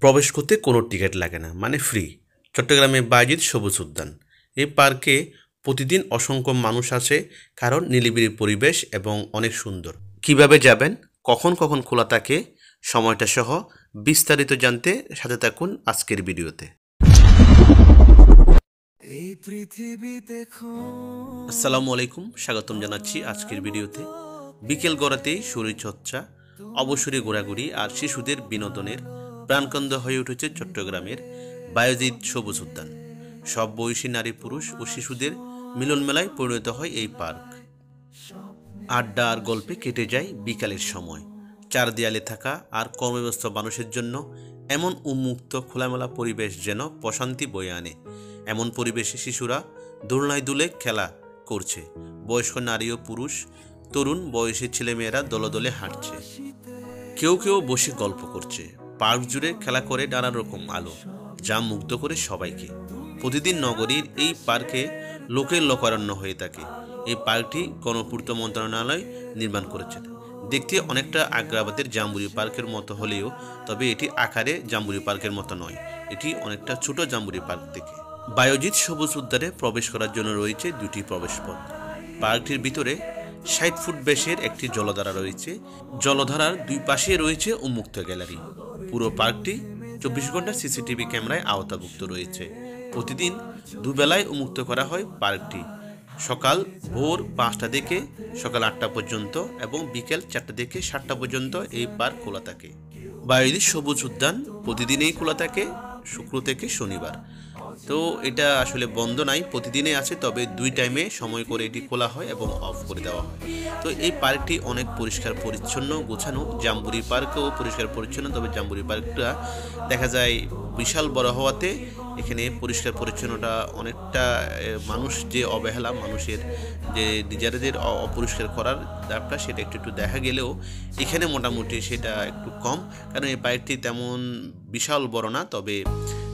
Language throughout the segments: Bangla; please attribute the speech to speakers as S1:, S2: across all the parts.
S1: প্রবেশ করতে কোনো টিকিট লাগে না, মানে ফ্রি। চট্টগ্রামে বায়েজিদ সবুজ উদ্যান। এই পার্কে প্রতিদিন অসংখ্য মানুষ আসে, কারণ নিরিবিলি পরিবেশ এবং অনেক সুন্দর। কিভাবে যাবেন, কখন কখন খোলা থাকে, সময়টা সহ বিস্তারিত জানতে সাথে থাকুন আজকের ভিডিওতে। আসসালামু আলাইকুম, স্বাগতম জানাচ্ছি আজকের ভিডিওতে। বিকেল গড়াতেই শরীরচর্চা, অবসরে ঘোরাঘুরি আর শিশুদের বিনোদনের প্রাণকেন্দ্র হয়ে উঠেছে চট্টগ্রামের বায়েজিদ সবুজ উদ্যান। সব বয়সী নারী পুরুষ ও শিশুদের মিলন মেলায় পরিণত হয় এই পার্ক। আড্ডা আর গল্পে কেটে যায় বিকালের সময়। চার দেয়ালে থাকা আর কর্মব্যস্ত মানুষের জন্য এমন উন্মুক্ত খোলামেলা পরিবেশ যেন প্রশান্তি বয়ে আনে। এমন পরিবেশে শিশুরা দোলনায় দুলে খেলা করছে, বয়স্ক নারী ও পুরুষ, তরুণ বয়সী ছেলেমেয়েরা দলে দলে হাঁটছে, কেউ কেউ বসে গল্প করছে। পার্ক জুড়ে খেলা করে নানা রকম আলো, যা মুগ্ধ করে সবাইকে। প্রতিদিন নগরীর এই পার্কে লোকের লোকারণ্য হয়ে থাকে। এই পার্কটি গণপূর্ত মন্ত্রণালয় নির্মাণ করেছেন। দেখতে অনেকটা আগ্রাবাদের জাম্বুরি পার্কের মতো হলেও তবে এটি আকারে জাম্বুরি পার্কের মতো নয়, এটি অনেকটা ছোট জাম্বুরি পার্ক থেকে। বায়েজিদ সবুজ উদ্যানে প্রবেশ করার জন্য রয়েছে দুটি প্রবেশপথ। পার্কটির ভিতরে ৬০ ফুট ব্যাসের একটি জলধারা রয়েছে। জলধারার দুই পাশে রয়েছে উন্মুক্ত গ্যালারি। পুরো পার্কটি ২৪ ঘন্টা সিসিটিভি ক্যামেরায় আওতাভুক্ত রয়েছে। প্রতিদিন দুবেলায় উন্মুক্ত করা হয় পার্কটি। সকাল ভোর ৫টা থেকে সকাল ৮টা পর্যন্ত এবং বিকেল ৪টা থেকে ৭টা পর্যন্ত এই পার্ক খোলা থাকে। বায়েজিদ সবুজ উদ্যান প্রতিদিনই খোলা থাকে, শুক্র থেকে শনিবার। তো এটা আসলে বন্ধ নাই, প্রতিদিনই আছে, তবে দুই টাইমে সময় করে এটি খোলা হয় এবং অফ করে দেওয়া হয়। তো এই পার্কটি অনেক পরিষ্কার পরিচ্ছন্ন, গোছানো। জাম্বুরি পার্কও পরিষ্কার পরিচ্ছন্ন, তবে জাম্বুরি পার্কটা দেখা যায় বিশাল বড় হওয়াতে এখানে পরিষ্কার পরিচ্ছন্নতা অনেকটা মানুষ যে অবহেলা, মানুষের যে নিজেদের অপরিষ্কার করার ব্যাপারটা সেটা একটু একটু দেখা গেলেও এখানে মোটামুটি সেটা একটু কম, কারণ এই পার্কটি তেমন বিশাল বড় না। তবে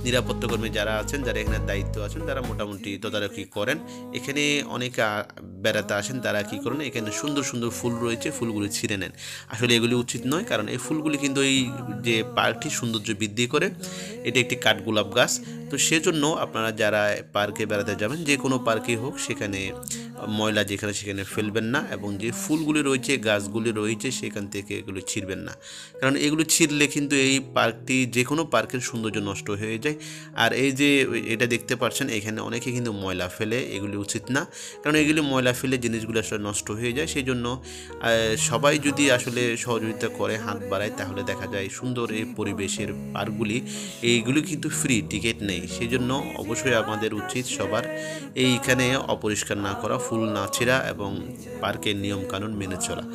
S1: নিরাপত্তা কর্মী যারা আছেন, যারা এখানে দায়িত্ব আছেন, তারা মোটামুটি তদারকি করেন। এখানে অনেকে বেড়াতে আসেন, তারা কী করেন, এখানে সুন্দর সুন্দর ফুল রয়েছে, ফুলগুলি ছিঁড়ে নেন। আসলে এগুলি উচিত নয়, কারণ এই ফুলগুলি কিন্তু এই যে পার্কটির সৌন্দর্য বৃদ্ধি করে। এটি একটি কাঠগোলাপ গাছ। তো সেজন্য আপনারা যারা পার্কে বেড়াতে যাবেন, যে কোনো পার্কেই হোক, সেখানে ময়লা যেখানে সেখানে ফেলবেন না, এবং যে ফুলগুলি রয়েছে, গাছগুলি রয়েছে, সেখান থেকে এগুলো ছিঁড়বেন না, কারণ এগুলো ছিঁড়লে কিন্তু এই পার্কটি, যে কোনো পার্কের সৌন্দর্য নষ্ট হয়ে যায়। আর এই যে এটা দেখতে পাচ্ছেন, এখানে অনেকে কিন্তু ময়লা ফেলে, এগুলি উচিত না, কারণ এগুলি ময়লা ফেলে জিনিসগুলো আসলে নষ্ট হয়ে যায়। সেই জন্য সবাই যদি আসলে সহযোগিতা করে, হাত বাড়ায়, তাহলে দেখা যায় সুন্দর এই পরিবেশের পার্কগুলি, এইগুলি কিন্তু ফ্রি, টিকিট নেই। সেই জন্য অবশ্যই আমাদের উচিত সবার এইখানে অপরিষ্কার না করা, ফুল না ছিঁড়া এবং পার্কের নিয়মকানুন মেনে চলা।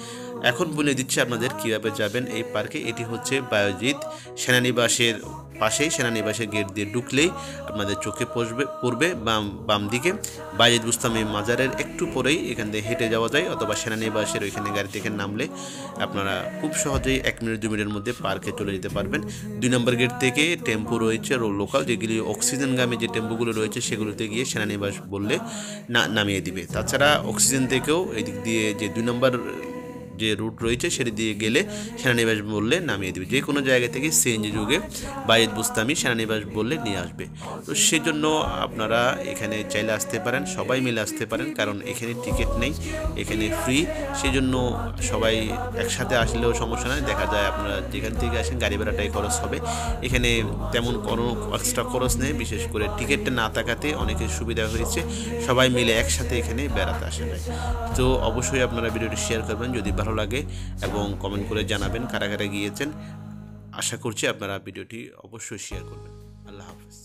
S1: এখন বলে দিচ্ছি আপনাদের কীভাবে যাবেন এই পার্কে। এটি হচ্ছে বায়েজিদ সেনানিবাসের পাশেই, সেনানিবাসের গেট দিয়ে ঢুকলেই আপনাদের চোখে পড়বে বাম দিকে বায়েজিদ বুস্তামি মাজারের একটু পরেই এখান থেকে হেঁটে যাওয়া যায়, অথবা সেনানিবাসের ওইখানে গাড়ি থেকে নামলে আপনারা খুব সহজেই ১ মিনিট ২ মিনিটের মধ্যে পার্কে চলে যেতে পারবেন। ২ নম্বর গেট থেকে টেম্পো রয়েছে, লোকাল যেগুলি অক্সিজেনগামী যে টেম্পোগুলো রয়েছে, সেগুলোতে গিয়ে সেনানিবাস বললে নামিয়ে দিবে। তাছাড়া অক্সিজেন থেকেও এদিক দিয়ে যে ২ নম্বর যে রুট রয়েছে সেটি দিয়ে গেলে সেনানিবাস বললে নামিয়ে দেবে। যে কোনো জায়গা থেকে সিএনজি যুগে বায়েজিদ বুস্তামি সেনানিবাস বললে নিয়ে আসবে। তো সেজন্য আপনারা এখানে চাইলে আসতে পারেন, সবাই মিলে আসতে পারেন, কারণ এখানে টিকিট নেই, এখানে ফ্রি। সেজন্য সবাই একসাথে আসলেও সমস্যা নয়। দেখা যায় আপনারা যেখান থেকে আসেন গাড়ি ভাড়াটাই খরচ হবে, এখানে তেমন কোনো এক্সট্রা খরচ নেই। বিশেষ করে টিকিটটা না থাকাতে অনেকের সুবিধা হয়েছে, সবাই মিলে একসাথে এখানে বেড়াতে আসে নাই। তো অবশ্যই আপনারা ভিডিওটি শেয়ার করবেন যদি ভালো লাগে, এবং কমেন্ট করে জানাবেন কারা কারা গিয়েছেন। আশা করছি আপনারা ভিডিওটি অবশ্যই শেয়ার করবেন। আল্লাহ হাফেজ।